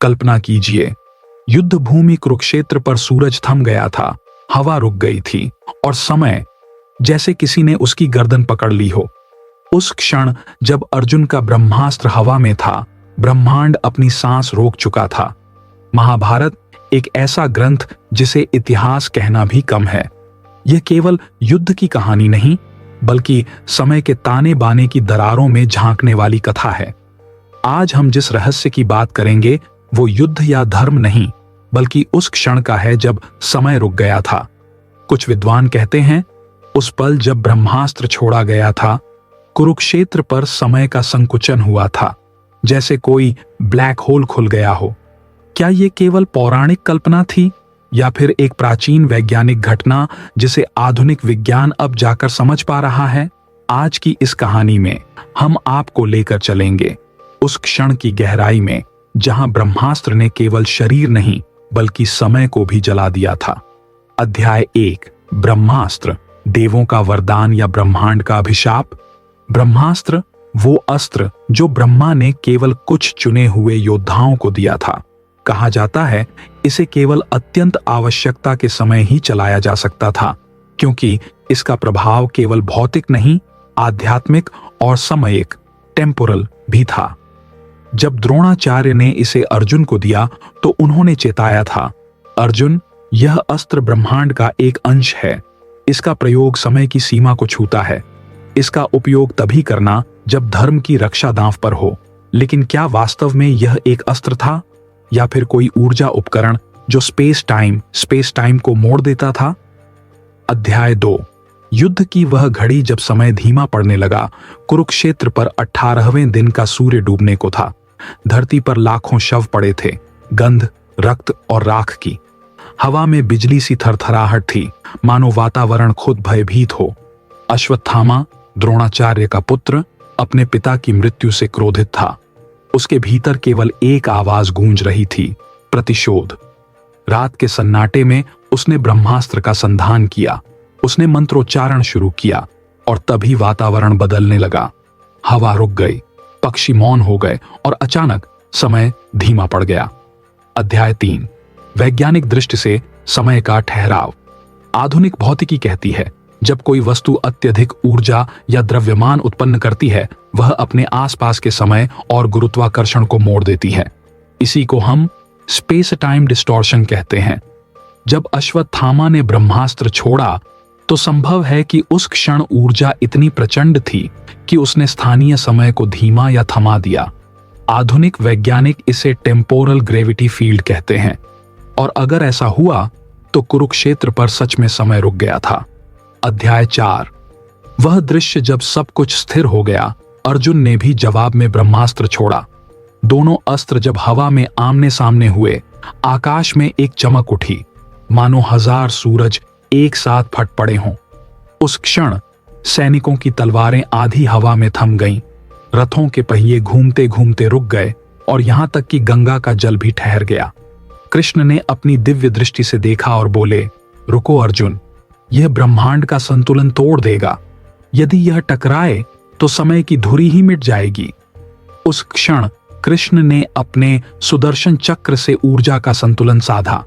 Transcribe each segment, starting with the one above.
कल्पना कीजिए, युद्ध भूमि कुरुक्षेत्र पर सूरज थम गया था, हवा रुक गई थी और समय जैसे किसी ने उसकी गर्दन पकड़ ली हो। उस क्षण जब अर्जुन का ब्रह्मास्त्र हवा में था, ब्रह्मांड अपनी सांस रोक चुका था। महाभारत एक ऐसा ग्रंथ जिसे इतिहास कहना भी कम है। यह केवल युद्ध की कहानी नहीं, बल्कि समय के ताने बाने की दरारों में झांकने वाली कथा है। आज हम जिस रहस्य की बात करेंगे वो युद्ध या धर्म नहीं, बल्कि उस क्षण का है जब समय रुक गया था। कुछ विद्वान कहते हैं उस पल जब ब्रह्मास्त्र छोड़ा गया था, कुरुक्षेत्र पर समय का संकुचन हुआ था, जैसे कोई ब्लैक होल खुल गया हो। क्या यह केवल पौराणिक कल्पना थी या फिर एक प्राचीन वैज्ञानिक घटना जिसे आधुनिक विज्ञान अब जाकर समझ पा रहा है? आज की इस कहानी में हम आपको लेकर चलेंगे उस क्षण की गहराई में जहां ब्रह्मास्त्र ने केवल शरीर नहीं बल्कि समय को भी जला दिया था। अध्याय 1, ब्रह्मास्त्र, देवों का वरदान या ब्रह्मांड का अभिशाप। ब्रह्मास्त्र वो अस्त्र जो ब्रह्मा ने केवल कुछ चुने हुए योद्धाओं को दिया था। कहा जाता है इसे केवल अत्यंत आवश्यकता के समय ही चलाया जा सकता था, क्योंकि इसका प्रभाव केवल भौतिक नहीं, आध्यात्मिक और सामयिक, टेम्पोरल भी था। जब द्रोणाचार्य ने इसे अर्जुन को दिया तो उन्होंने चेताया था, अर्जुन, यह अस्त्र ब्रह्मांड का एक अंश है। इसका प्रयोग समय की सीमा को छूता है। इसका उपयोग तभी करना जब धर्म की रक्षा दांव पर हो। लेकिन क्या वास्तव में यह एक अस्त्र था या फिर कोई ऊर्जा उपकरण जो स्पेस टाइम को मोड़ देता था? अध्याय 2, युद्ध की वह घड़ी जब समय धीमा पड़ने लगा। कुरुक्षेत्र पर 18वें दिन का सूर्य डूबने को था। धरती पर लाखों शव पड़े थे, गंध, रक्त और राख की। हवा में बिजली सी थरथराहट थी, मानो वातावरण खुद भयभीत हो। अश्वत्थामा, द्रोणाचार्य का पुत्र, अपने पिता की मृत्यु से क्रोधित था। उसके भीतर केवल एक आवाज गूंज रही थी, प्रतिशोध। रात के सन्नाटे में उसने ब्रह्मास्त्र का संधान किया। उसने मंत्रोच्चारण शुरू किया और तभी वातावरण बदलने लगा। हवा रुक गई, पक्षी मौन हो गए और अचानक समय धीमा पड़ गया। अध्याय 3, वैज्ञानिक दृष्टि से समय का ठहराव। आधुनिक भौतिकी कहती है जब कोई वस्तु अत्यधिक ऊर्जा या द्रव्यमान उत्पन्न करती है, वह अपने आसपास के समय और गुरुत्वाकर्षण को मोड़ देती है। इसी को हम स्पेस टाइम डिस्टॉर्शन कहते हैं। जब अश्वत्थामा ने ब्रह्मास्त्र छोड़ा तो संभव है कि उस क्षण ऊर्जा इतनी प्रचंड थी कि उसने स्थानीय समय को धीमा या थमा दिया। आधुनिक वैज्ञानिक इसे टेम्पोरल ग्रेविटी फील्ड कहते हैं। और अगर ऐसा हुआ तो कुरुक्षेत्र पर सच में समय रुक गया था। अध्याय 4, वह दृश्य जब सब कुछ स्थिर हो गया। अर्जुन ने भी जवाब में ब्रह्मास्त्र छोड़ा। दोनों अस्त्र जब हवा में आमने सामने हुए, आकाश में एक चमक उठी, मानो 1000 सूरज एक साथ फट पड़े हों। उस क्षण सैनिकों की तलवारें आधी हवा में थम गईं, रथों के पहिए घूमते घूमते रुक गए और यहां तक कि गंगा का जल भी ठहर गया। कृष्ण ने अपनी दिव्य दृष्टि से देखा और बोले, रुको अर्जुन, यह ब्रह्मांड का संतुलन तोड़ देगा। यदि यह टकराए तो समय की धुरी ही मिट जाएगी। उस क्षण कृष्ण ने अपने सुदर्शन चक्र से ऊर्जा का संतुलन साधा।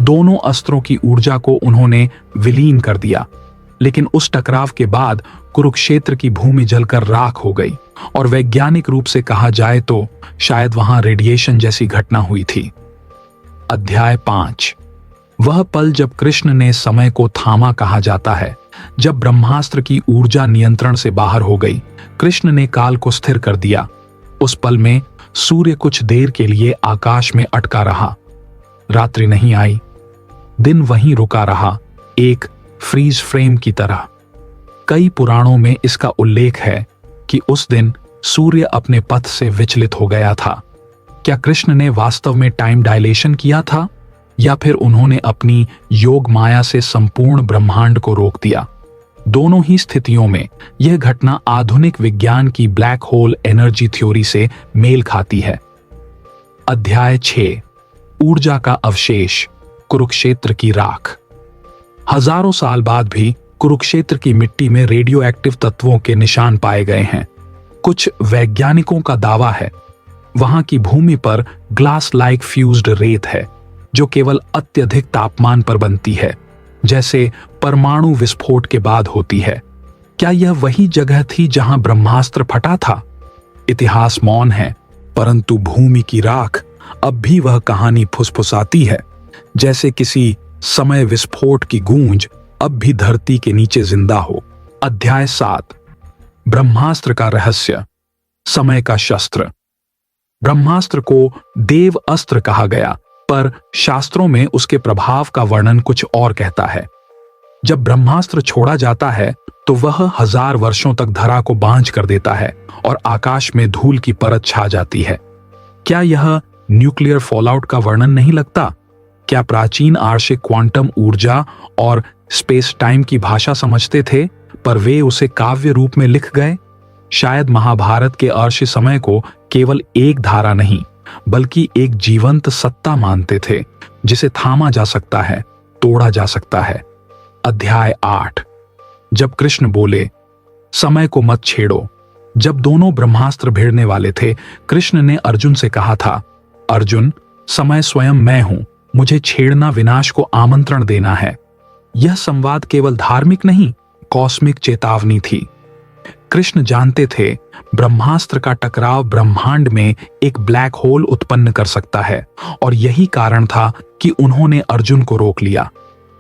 दोनों अस्त्रों की ऊर्जा को उन्होंने विलीन कर दिया। लेकिन उस टकराव के बाद कुरुक्षेत्र की भूमि जलकर राख हो गई और वैज्ञानिक रूप से कहा जाए तो शायद वहां रेडिएशन जैसी घटना हुई थी। अध्याय 5, वह पल जब कृष्ण ने समय को थामा कहा जाता है। जब ब्रह्मास्त्र की ऊर्जा नियंत्रण से बाहर हो गई, कृष्ण ने काल को स्थिर कर दिया। उस पल में सूर्य कुछ देर के लिए आकाश में अटका रहा। रात्रि नहीं आई, दिन वहीं रुका रहा, एक फ्रीज फ्रेम की तरह। कई पुराणों में इसका उल्लेख है कि उस दिन सूर्य अपने पथ से विचलित हो गया था। क्या कृष्ण ने वास्तव में टाइम डायलेशन किया था या फिर उन्होंने अपनी योग माया से संपूर्ण ब्रह्मांड को रोक दिया? दोनों ही स्थितियों में यह घटना आधुनिक विज्ञान की ब्लैक होल एनर्जी थ्योरी से मेल खाती है। अध्याय 6, ऊर्जा का अवशेष, कुरुक्षेत्र की राख। हजारों साल बाद भी कुरुक्षेत्र की मिट्टी में रेडियो एक्टिव तत्वों के निशान पाए गए हैं। कुछ वैज्ञानिकों का दावा है वहां की भूमि पर ग्लास लाइक फ्यूज्ड रेत है जो केवल अत्यधिक तापमान पर बनती है, जैसे परमाणु विस्फोट के बाद होती है। क्या यह वही जगह थी जहां ब्रह्मास्त्र फटा था? इतिहास मौन है, परंतु भूमि की राख अब भी वह कहानी फुसफुसाती है, जैसे किसी समय विस्फोट की गूंज अब भी धरती के नीचे जिंदा हो। अध्याय 7, ब्रह्मास्त्र का रहस्य, समय का शस्त्र। ब्रह्मास्त्र को देव अस्त्र कहा गया, पर शास्त्रों में उसके प्रभाव का वर्णन कुछ और कहता है। जब ब्रह्मास्त्र छोड़ा जाता है तो वह 1000 वर्षों तक धरा को बांझ कर देता है और आकाश में धूल की परत छा जाती है। क्या यह न्यूक्लियर फॉलआउट का वर्णन नहीं लगता? क्या प्राचीन आर्षे क्वांटम ऊर्जा और स्पेस टाइम की भाषा समझते थे, पर वे उसे काव्य रूप में लिख गए? शायद महाभारत के अर्श समय को केवल एक धारा नहीं, बल्कि एक जीवंत सत्ता मानते थे, जिसे थामा जा सकता है, तोड़ा जा सकता है। अध्याय 8, जब कृष्ण बोले, समय को मत छेड़ो। जब दोनों ब्रह्मास्त्र भिड़ने वाले थे, कृष्ण ने अर्जुन से कहा था, अर्जुन, समय स्वयं मैं हूं, मुझे छेड़ना विनाश को आमंत्रण देना है। यह संवाद केवल धार्मिक नहीं, कॉस्मिक चेतावनी थी। कृष्ण जानते थे ब्रह्मास्त्र का टकराव ब्रह्मांड में एक ब्लैक होल उत्पन्न कर सकता है, और यही कारण था कि उन्होंने अर्जुन को रोक लिया,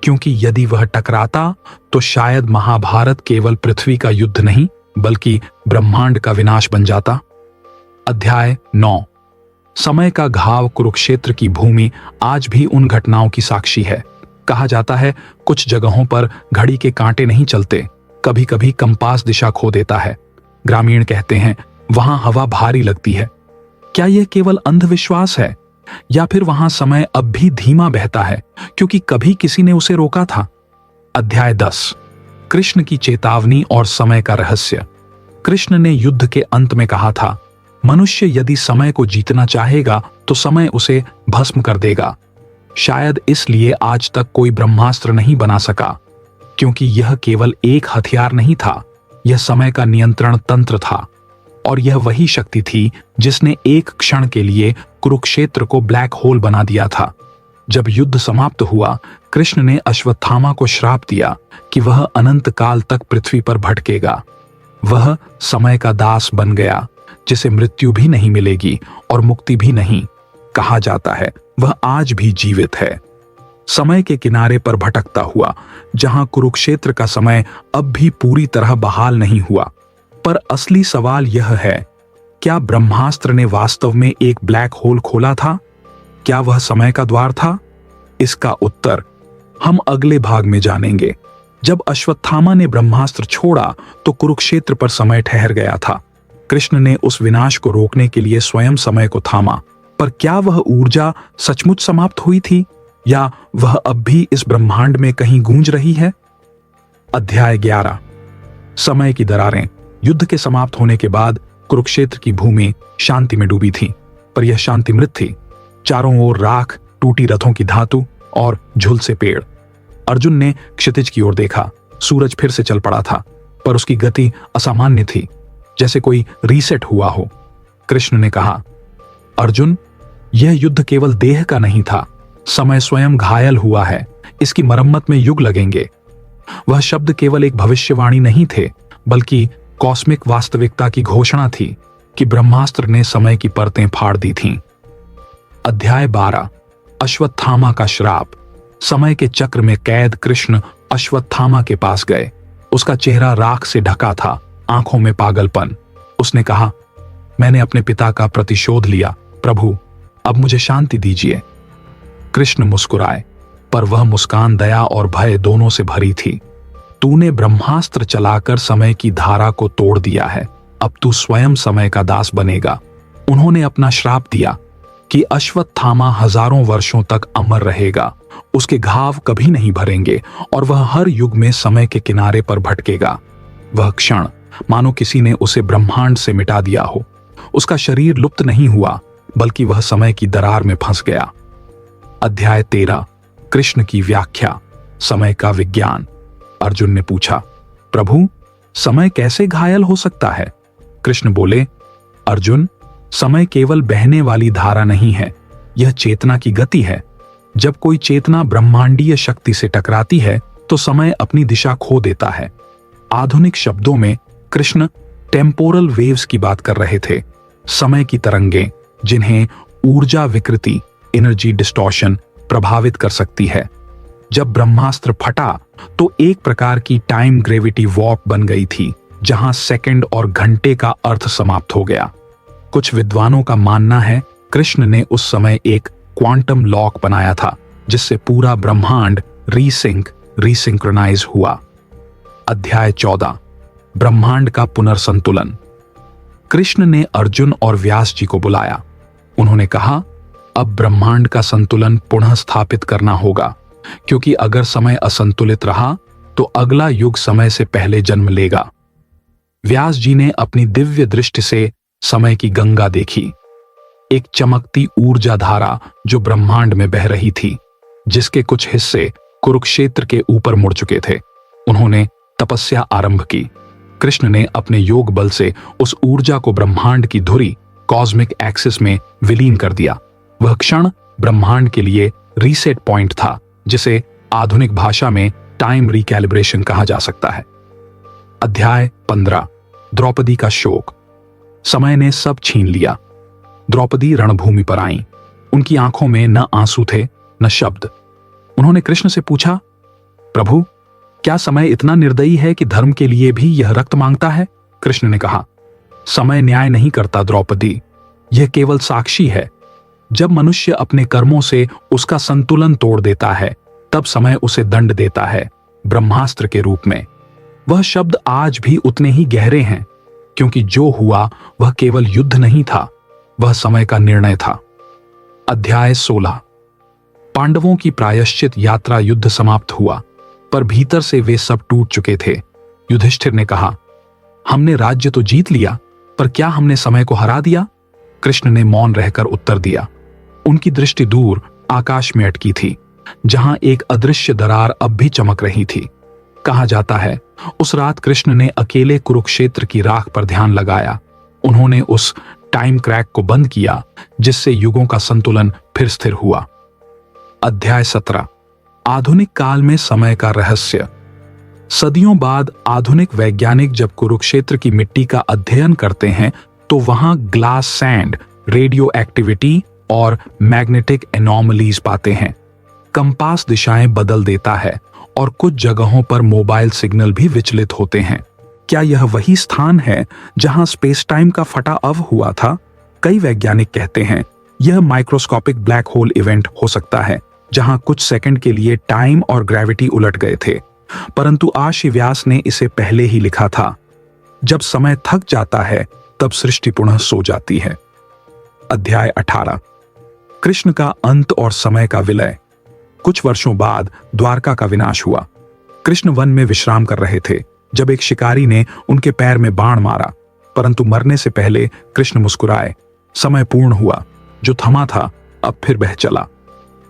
क्योंकि यदि वह टकराता तो शायद महाभारत केवल पृथ्वी का युद्ध नहीं, बल्कि ब्रह्मांड का विनाश बन जाता। अध्याय 9, समय का घाव। कुरुक्षेत्र की भूमि आज भी उन घटनाओं की साक्षी है। कहा जाता है कुछ जगहों पर घड़ी के कांटे नहीं चलते, कभी कभी कंपास दिशा खो देता है। ग्रामीण कहते हैं वहां हवा भारी लगती है। क्या यह केवल अंधविश्वास है, या फिर वहां समय अब भी धीमा बहता है क्योंकि कभी किसी ने उसे रोका था? अध्याय 10, कृष्ण की चेतावनी और समय का रहस्य। कृष्ण ने युद्ध के अंत में कहा था, मनुष्य यदि समय को जीतना चाहेगा तो समय उसे भस्म कर देगा। शायद इसलिए आज तक कोई ब्रह्मास्त्र नहीं बना सका, क्योंकि यह केवल एक हथियार नहीं था, यह समय का नियंत्रण तंत्र था। और यह वही शक्ति थी जिसने एक क्षण के लिए कुरुक्षेत्र को ब्लैक होल बना दिया था। जब युद्ध समाप्त हुआ, कृष्ण ने अश्वत्थामा को श्राप दिया कि वह अनंत काल तक पृथ्वी पर भटकेगा। वह समय का दास बन गया, जिसे मृत्यु भी नहीं मिलेगी और मुक्ति भी नहीं। कहा जाता है वह आज भी जीवित है, समय के किनारे पर भटकता हुआ, जहां कुरुक्षेत्र का समय अब भी पूरी तरह बहाल नहीं हुआ। पर असली सवाल यह है, क्या ब्रह्मास्त्र ने वास्तव में एक ब्लैक होल खोला था? क्या वह समय का द्वार था? इसका उत्तर हम अगले भाग में जानेंगे। जब अश्वत्थामा ने ब्रह्मास्त्र छोड़ा तो कुरुक्षेत्र पर समय ठहर गया था। कृष्ण ने उस विनाश को रोकने के लिए स्वयं समय को थामा, पर क्या वह ऊर्जा सचमुच समाप्त हुई थी, या वह अब भी इस ब्रह्मांड में कहीं गूंज रही है? अध्याय 11, समय की दरारें। युद्ध के समाप्त होने के बाद कुरुक्षेत्र की भूमि शांति में डूबी थी, पर यह शांति मृत थी। चारों ओर राख, टूटी रथों की धातु और झुलसे पेड़। अर्जुन ने क्षितिज की ओर देखा। सूरज फिर से चल पड़ा था, पर उसकी गति असामान्य थी, जैसे कोई रीसेट हुआ हो। कृष्ण ने कहा, अर्जुन, यह युद्ध केवल देह का नहीं था, समय स्वयं घायल हुआ है, इसकी मरम्मत में युग लगेंगे। वह शब्द केवल एक भविष्यवाणी नहीं थे, बल्कि कॉस्मिक वास्तविकता की घोषणा थी कि ब्रह्मास्त्र ने समय की परतें फाड़ दी थीं। अध्याय 12, अश्वत्थामा का श्राप। समय के चक्र में कैद कृष्ण अश्वत्थामा के पास गए। उसका चेहरा राख से ढका था, आंखों में पागलपन। उसने कहा, मैंने अपने पिता का प्रतिशोध लिया, प्रभु, अब मुझे शांति दीजिए। कृष्ण मुस्कुराए, पर वह मुस्कान दया और भय दोनों से भरी थी। तूने ब्रह्मास्त्र चलाकर समय की धारा को तोड़ दिया है, अब तू स्वयं समय का दास बनेगा। उन्होंने अपना श्राप दिया कि अश्वत्थामा हजारों वर्षों तक अमर रहेगा, उसके घाव कभी नहीं भरेंगे और वह हर युग में समय के किनारे पर भटकेगा। वह क्षण मानो किसी ने उसे ब्रह्मांड से मिटा दिया हो। उसका शरीर लुप्त नहीं हुआ, बल्कि वह समय की दरार में फंस गया। अध्याय 13, कृष्ण की व्याख्या, समय का विज्ञान। अर्जुन ने पूछा, प्रभु, समय कैसे घायल हो सकता है? कृष्ण बोले, अर्जुन, समय केवल बहने वाली धारा नहीं है, यह चेतना की गति है। जब कोई चेतना ब्रह्मांडीय शक्ति से टकराती है तो समय अपनी दिशा खो देता है। आधुनिक शब्दों में कृष्ण टेम्पोरल वेव्स की बात कर रहे थे, समय की तरंगें जिन्हें ऊर्जा विकृति, एनर्जी डिस्टॉर्शन प्रभावित कर सकती है। जब ब्रह्मास्त्र फटा तो एक प्रकार की टाइम ग्रेविटी वॉर्प बन गई थी, जहां सेकंड और घंटे का अर्थ समाप्त हो गया। कुछ विद्वानों का मानना है कृष्ण ने उस समय एक क्वांटम लॉक बनाया था, जिससे पूरा ब्रह्मांड रीसिंक्रोनाइज हुआ। अध्याय 14, ब्रह्मांड का पुनर्संतुलन। कृष्ण ने अर्जुन और व्यास जी को बुलाया। उन्होंने कहा, अब ब्रह्मांड का संतुलन पुनः स्थापित करना होगा, क्योंकि अगर समय असंतुलित रहा तो अगला युग समय से पहले जन्म लेगा। व्यास जी ने अपनी दिव्य दृष्टि से समय की गंगा देखी, एक चमकती ऊर्जा धारा जो ब्रह्मांड में बह रही थी, जिसके कुछ हिस्से कुरुक्षेत्र के ऊपर मुड़ चुके थे। उन्होंने तपस्या आरंभ की। कृष्ण ने अपने योग बल से उस ऊर्जा को ब्रह्मांड की धुरी कॉस्मिक एक्सिस में विलीन कर दिया। वह क्षण ब्रह्मांड के लिए रीसेट पॉइंट था, जिसे आधुनिक भाषा में टाइम रिकैलिब्रेशन कहा जा सकता है। अध्याय 15, द्रौपदी का शोक। समय ने सब छीन लिया। द्रौपदी रणभूमि पर आईं। उनकी आंखों में न आंसू थे न शब्द। उन्होंने कृष्ण से पूछा, प्रभु, क्या समय इतना निर्दयी है कि धर्म के लिए भी यह रक्त मांगता है? कृष्ण ने कहा, समय न्याय नहीं करता द्रौपदी, यह केवल साक्षी है। जब मनुष्य अपने कर्मों से उसका संतुलन तोड़ देता है, तब समय उसे दंड देता है, ब्रह्मास्त्र के रूप में। वह शब्द आज भी उतने ही गहरे हैं, क्योंकि जो हुआ वह केवल युद्ध नहीं था, वह समय का निर्णय था। अध्याय 16, पांडवों की प्रायश्चित यात्रा। युद्ध समाप्त हुआ, पर भीतर से वे सब टूट चुके थे। युधिष्ठिर ने कहा, हमने राज्य तो जीत लिया, पर क्या हमने समय को हरा दिया? कृष्ण ने मौन रहकर उत्तर दिया। उनकी दृष्टि दूर आकाश में अटकी थी, जहां एक अदृश्य दरार अब भी चमक रही थी। कहा जाता है उस रात कृष्ण ने अकेले कुरुक्षेत्र की राख पर ध्यान लगाया। उन्होंने उस टाइम क्रैक को बंद किया, जिससे युगों का संतुलन फिर स्थिर हुआ। अध्याय 17, आधुनिक काल में समय का रहस्य। सदियों बाद आधुनिक वैज्ञानिक जब कुरुक्षेत्र की मिट्टी का अध्ययन करते हैं तो वहां ग्लास सैंड, रेडियो एक्टिविटी और मैग्नेटिक एनॉमलीज पाते हैं। कंपास दिशाएं बदल देता है और कुछ जगहों पर मोबाइल सिग्नल भी विचलित होते हैं। क्या यह वही स्थान है जहां स्पेस टाइम का फटाअव हुआ था? कई वैज्ञानिक कहते हैं यह माइक्रोस्कोपिक ब्लैक होल इवेंट हो सकता है, जहां कुछ सेकंड के लिए टाइम और ग्रेविटी उलट गए थे। परंतु आशी व्यास ने इसे पहले ही लिखा था, जब समय थक जाता है तब सृष्टि पुनः सो जाती है। अध्याय 18, कृष्ण का अंत और समय का विलय। कुछ वर्षों बाद द्वारका का विनाश हुआ। कृष्ण वन में विश्राम कर रहे थे जब एक शिकारी ने उनके पैर में बाण मारा, परंतु मरने से पहले कृष्ण मुस्कुराए। समय पूर्ण हुआ, जो थमा था अब फिर बह चला।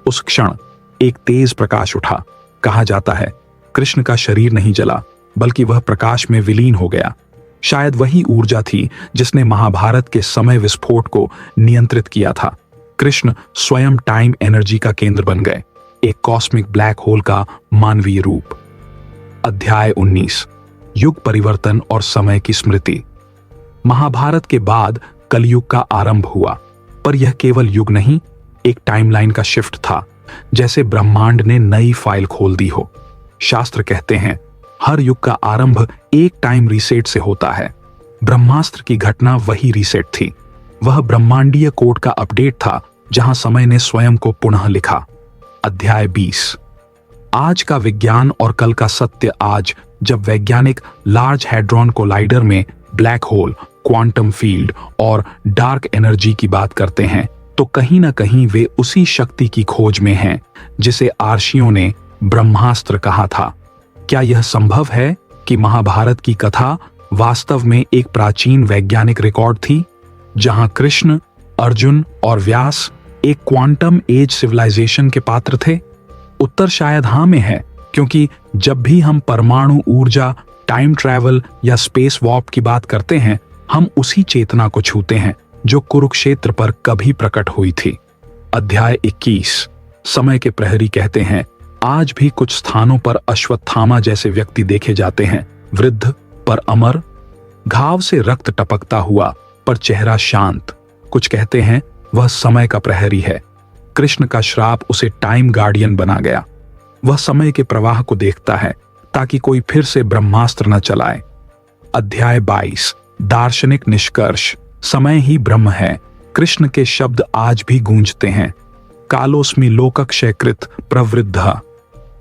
उस क्षण एक तेज प्रकाश उठा। कहा जाता है कृष्ण का शरीर नहीं जला, बल्कि वह प्रकाश में विलीन हो गया। शायद वही ऊर्जा थी जिसने महाभारत के समय विस्फोट को नियंत्रित किया था। कृष्ण स्वयं टाइम एनर्जी का केंद्र बन गए, एक कॉस्मिक ब्लैक होल का मानवीय रूप। अध्याय 19, युग परिवर्तन और समय की स्मृति। महाभारत के बाद कलयुग का आरंभ हुआ, पर यह केवल युग नहीं, एक टाइमलाइन का शिफ्ट था, जैसे ब्रह्मांड ने नई फाइल खोल दी हो। शास्त्र कहते हैं हर युग का आरंभ एक टाइम रीसेट से होता है। ब्रह्मास्त्र की घटना वही रीसेट थी। वह ब्रह्मांडीय कोड का अपडेट था, जहां समय ने स्वयं को पुनः लिखा। अध्याय 20, आज का विज्ञान और कल का सत्य। आज जब वैज्ञानिक लार्ज हैड्रॉन कोलाइडर में ब्लैक होल, क्वांटम फील्ड और डार्क एनर्जी की बात करते हैं, तो कहीं ना कहीं वे उसी शक्ति की खोज में हैं जिसे आर्षियों ने ब्रह्मास्त्र कहा था। क्या यह संभव है कि महाभारत की कथा वास्तव में एक प्राचीन वैज्ञानिक रिकॉर्ड थी, जहां कृष्ण, अर्जुन और व्यास एक क्वांटम एज सिविलाइजेशन के पात्र थे? उत्तर शायद हां में है, क्योंकि जब भी हम परमाणु ऊर्जा, टाइम ट्रैवल या स्पेस वॉर्प की बात करते हैं, हम उसी चेतना को छूते हैं जो कुरुक्षेत्र पर कभी प्रकट हुई थी। अध्याय 21। समय के प्रहरी कहते हैं, आज भी कुछ स्थानों पर अश्वत्थामा जैसे व्यक्ति देखे जाते हैं, वृद्ध पर अमर, घाव से रक्त टपकता हुआ पर चेहरा शांत। कुछ कहते हैं वह समय का प्रहरी है। कृष्ण का श्राप उसे टाइम गार्डियन बना गया। वह समय के प्रवाह को देखता है ताकि कोई फिर से ब्रह्मास्त्र न चलाए। अध्याय 22। दार्शनिक निष्कर्ष। समय ही ब्रह्म है। कृष्ण के शब्द आज भी गूंजते हैं, कालोस्मि लोकक्षयकृत प्रवृद्धः।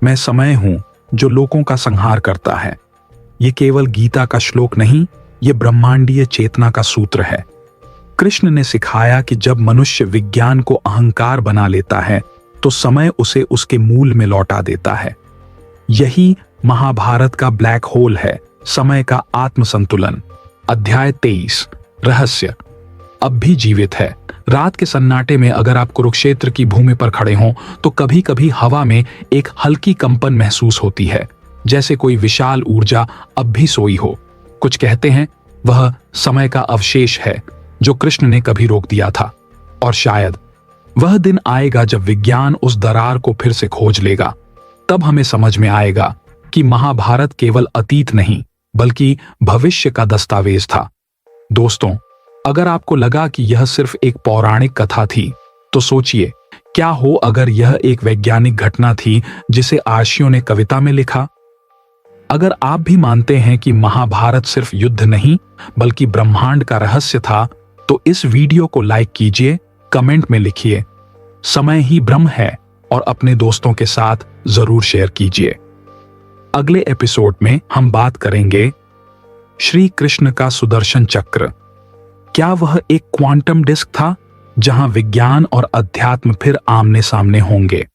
मैं समय हूं जो लोगों का संहार करता है। यह केवल गीता का श्लोक नहीं, यह ब्रह्मांडीय चेतना का सूत्र है। कृष्ण ने सिखाया कि जब मनुष्य विज्ञान को अहंकार बना लेता है तो समय उसे उसके मूल में लौटा देता है। यही महाभारत का ब्लैक होल है, समय का आत्मसंतुलन। अध्याय 23। रहस्य। अब भी जीवित है। रात के सन्नाटे में अगर आप कुरुक्षेत्र की भूमि पर खड़े हों तो कभी कभी हवा में एक हल्की कंपन महसूस होती है, जैसे कोई विशाल ऊर्जा अब भी सोई हो। कुछ कहते हैं वह समय का अवशेष है जो कृष्ण ने कभी रोक दिया था, और शायद वह दिन आएगा जब विज्ञान उस दरार को फिर से खोज लेगा। तब हमें समझ में आएगा कि महाभारत केवल अतीत नहीं बल्कि भविष्य का दस्तावेज था। दोस्तों, अगर आपको लगा कि यह सिर्फ एक पौराणिक कथा थी तो सोचिए, क्या हो अगर यह एक वैज्ञानिक घटना थी जिसे आर्षियों ने कविता में लिखा। अगर आप भी मानते हैं कि महाभारत सिर्फ युद्ध नहीं बल्कि ब्रह्मांड का रहस्य था तो इस वीडियो को लाइक कीजिए, कमेंट में लिखिए समय ही ब्रह्म है और अपने दोस्तों के साथ जरूर शेयर कीजिए। अगले एपिसोड में हम बात करेंगे श्री कृष्ण का सुदर्शन चक्र। क्या वह एक क्वांटम डिस्क था जहां विज्ञान और अध्यात्म फिर आमने सामने होंगे?